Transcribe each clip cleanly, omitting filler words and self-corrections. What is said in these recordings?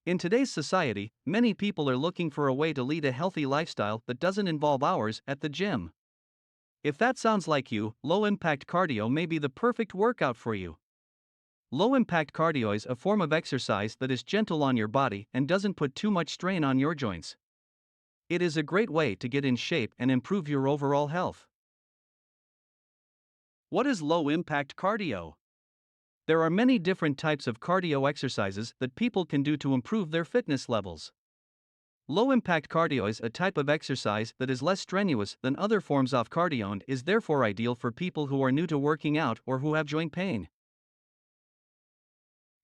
In today's society, many people are looking for a way to lead a healthy lifestyle that doesn't involve hours at the gym. If that sounds like you, low impact cardio may be the perfect workout for you. Low impact cardio is a form of exercise that is gentle on your body and doesn't put too much strain on your joints. It is a great way to get in shape and improve your overall health. What is low impact cardio? There are many different types of cardio exercises that people can do to improve their fitness levels. Low impact cardio is a type of exercise that is less strenuous than other forms of cardio and is therefore ideal for people who are new to working out or who have joint pain.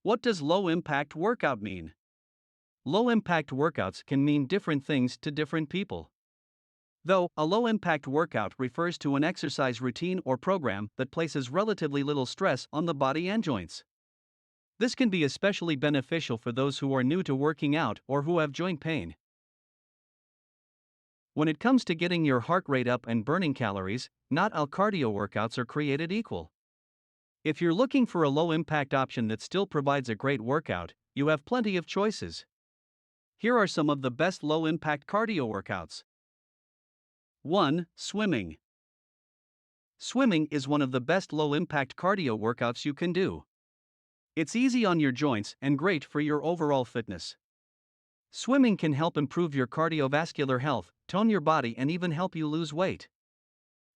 What does low impact workout mean? Low impact workouts can mean different things to different people. Though, a low impact workout refers to an exercise routine or program that places relatively little stress on the body and joints. This can be especially beneficial for those who are new to working out or who have joint pain. When it comes to getting your heart rate up and burning calories, not all cardio workouts are created equal. If you're looking for a low impact option that still provides a great workout, you have plenty of choices. Here are some of the best low impact cardio workouts. 1. Swimming. Swimming is one of the best low impact cardio workouts you can do. It's easy on your joints and great for your overall fitness. Swimming can help improve your cardiovascular health, tone your body, and even help you lose weight.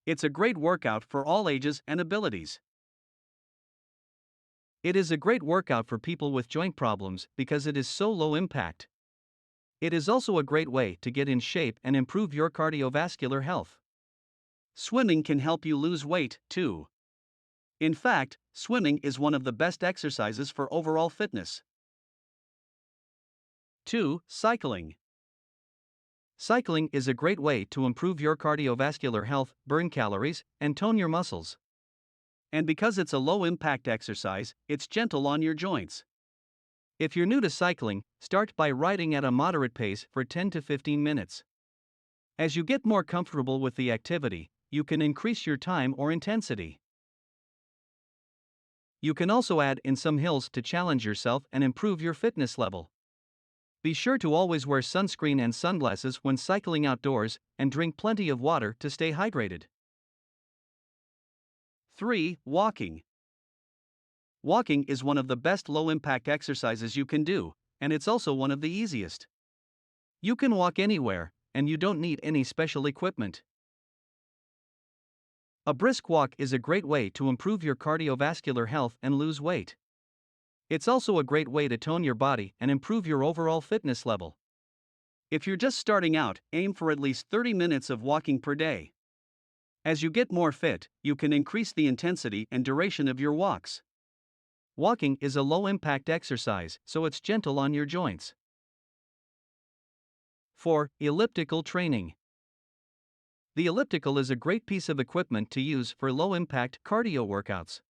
It's a great workout for all ages and abilities. It is a great workout for people with joint problems because it is so low impact. It is also a great way to get in shape and improve your cardiovascular health. Swimming can help you lose weight, too. In fact, swimming is one of the best exercises for overall fitness. 2. Cycling. Cycling is a great way to improve your cardiovascular health, burn calories, and tone your muscles. And because it's a low impact exercise, it's gentle on your joints. If you're new to cycling, start by riding at a moderate pace for 10 to 15 minutes. As you get more comfortable with the activity, you can increase your time or intensity. You can also add in some hills to challenge yourself and improve your fitness level. Be sure to always wear sunscreen and sunglasses when cycling outdoors, and drink plenty of water to stay hydrated. 3. Walking. Walking is one of the best low-impact exercises you can do, and it's also one of the easiest. You can walk anywhere, and you don't need any special equipment. A brisk walk is a great way to improve your cardiovascular health and lose weight. It's also a great way to tone your body and improve your overall fitness level. If you're just starting out, aim for at least 30 minutes of walking per day. As you get more fit, you can increase the intensity and duration of your walks. Walking is a low-impact exercise, so it's gentle on your joints. 4. Elliptical training. The elliptical is a great piece of equipment to use for low-impact cardio workouts.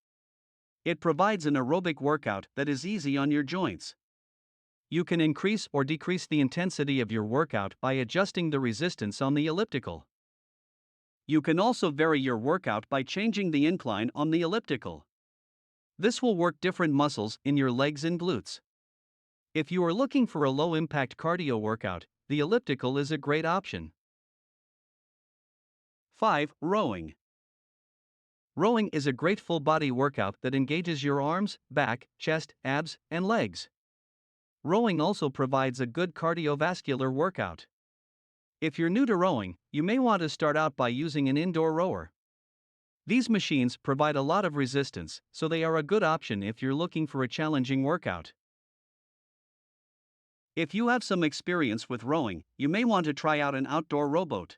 It provides an aerobic workout that is easy on your joints. You can increase or decrease the intensity of your workout by adjusting the resistance on the elliptical. You can also vary your workout by changing the incline on the elliptical. This will work different muscles in your legs and glutes. If you are looking for a low-impact cardio workout, the elliptical is a great option. 5. Rowing. Rowing is a great full-body workout that engages your arms, back, chest, abs, and legs. Rowing also provides a good cardiovascular workout. If you're new to rowing, you may want to start out by using an indoor rower. These machines provide a lot of resistance, so they are a good option if you're looking for a challenging workout. If you have some experience with rowing, you may want to try out an outdoor rowboat.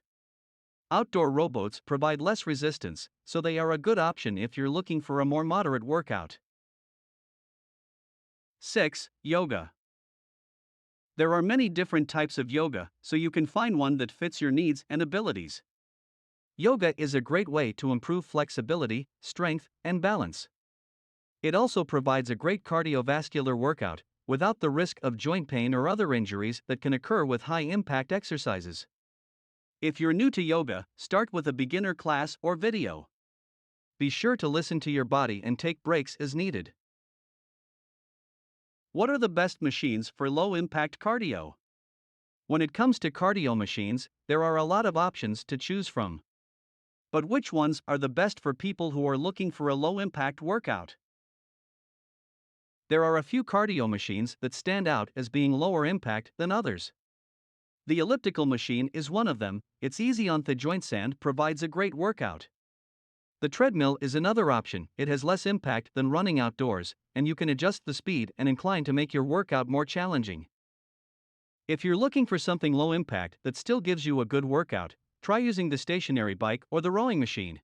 Outdoor rowboats provide less resistance, so they are a good option if you're looking for a more moderate workout. 6. Yoga. There are many different types of yoga, so you can find one that fits your needs and abilities. Yoga is a great way to improve flexibility, strength, and balance. It also provides a great cardiovascular workout, without the risk of joint pain or other injuries that can occur with high-impact exercises. If you're new to yoga, start with a beginner class or video. Be sure to listen to your body and take breaks as needed. What are the best machines for low impact cardio? When it comes to cardio machines, there are a lot of options to choose from. But which ones are the best for people who are looking for a low impact workout? There are a few cardio machines that stand out as being lower impact than others. The elliptical machine is one of them. It's easy on the joints and provides a great workout. The treadmill is another option. It has less impact than running outdoors, and you can adjust the speed and incline to make your workout more challenging. If you're looking for something low impact that still gives you a good workout, try using the stationary bike or the rowing machine.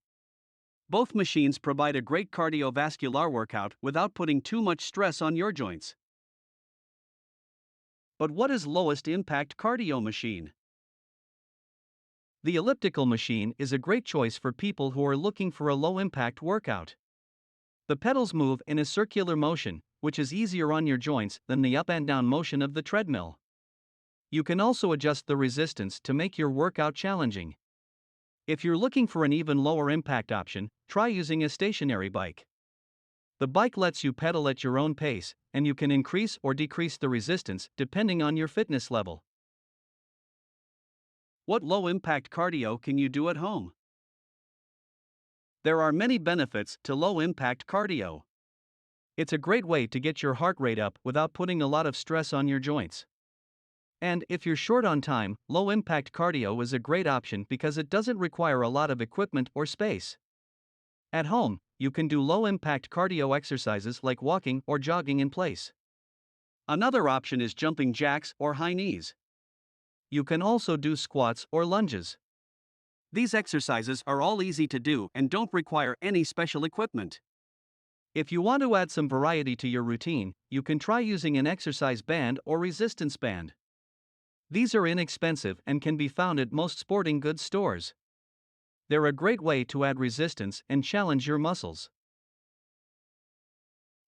Both machines provide a great cardiovascular workout without putting too much stress on your joints. But what is lowest impact cardio machine? The elliptical machine is a great choice for people who are looking for a low impact workout. The pedals move in a circular motion, which is easier on your joints than the up and down motion of the treadmill. You can also adjust the resistance to make your workout challenging. If you're looking for an even lower impact option, try using a stationary bike. The bike lets you pedal at your own pace, and you can increase or decrease the resistance depending on your fitness level. What low impact cardio can you do at home? There are many benefits to low impact cardio. It's a great way to get your heart rate up without putting a lot of stress on your joints. And if you're short on time, low impact cardio is a great option because it doesn't require a lot of equipment or space. At home, you can do low impact cardio exercises like walking or jogging in place. Another option is jumping jacks or high knees. You can also do squats or lunges. These exercises are all easy to do and don't require any special equipment. If you want to add some variety to your routine, you can try using an exercise band or resistance band. These are inexpensive and can be found at most sporting goods stores. They're a great way to add resistance and challenge your muscles.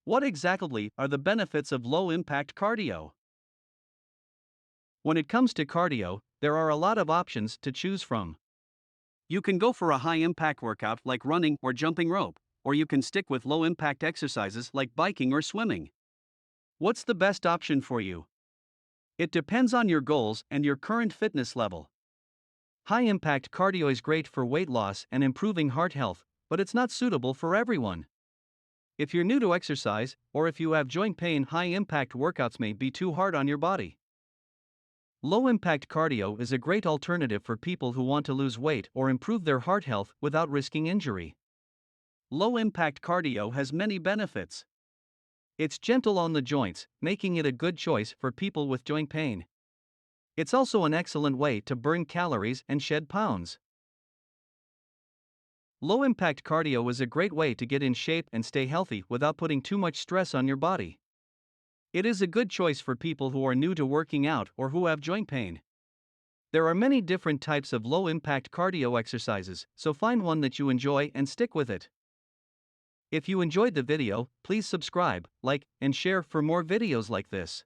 What exactly are the benefits of low impact cardio? When it comes to cardio, there are a lot of options to choose from. You can go for a high impact workout like running or jumping rope, or you can stick with low impact exercises like biking or swimming. What's the best option for you? It depends on your goals and your current fitness level. High impact cardio is great for weight loss and improving heart health, but it's not suitable for everyone. If you're new to exercise, or if you have joint pain, high impact workouts may be too hard on your body. Low impact cardio is a great alternative for people who want to lose weight or improve their heart health without risking injury. Low impact cardio has many benefits. It's gentle on the joints, making it a good choice for people with joint pain. It's also an excellent way to burn calories and shed pounds. Low impact cardio is a great way to get in shape and stay healthy without putting too much stress on your body. It is a good choice for people who are new to working out or who have joint pain. There are many different types of low impact cardio exercises, so find one that you enjoy and stick with it. If you enjoyed the video, please subscribe, like, and share for more videos like this.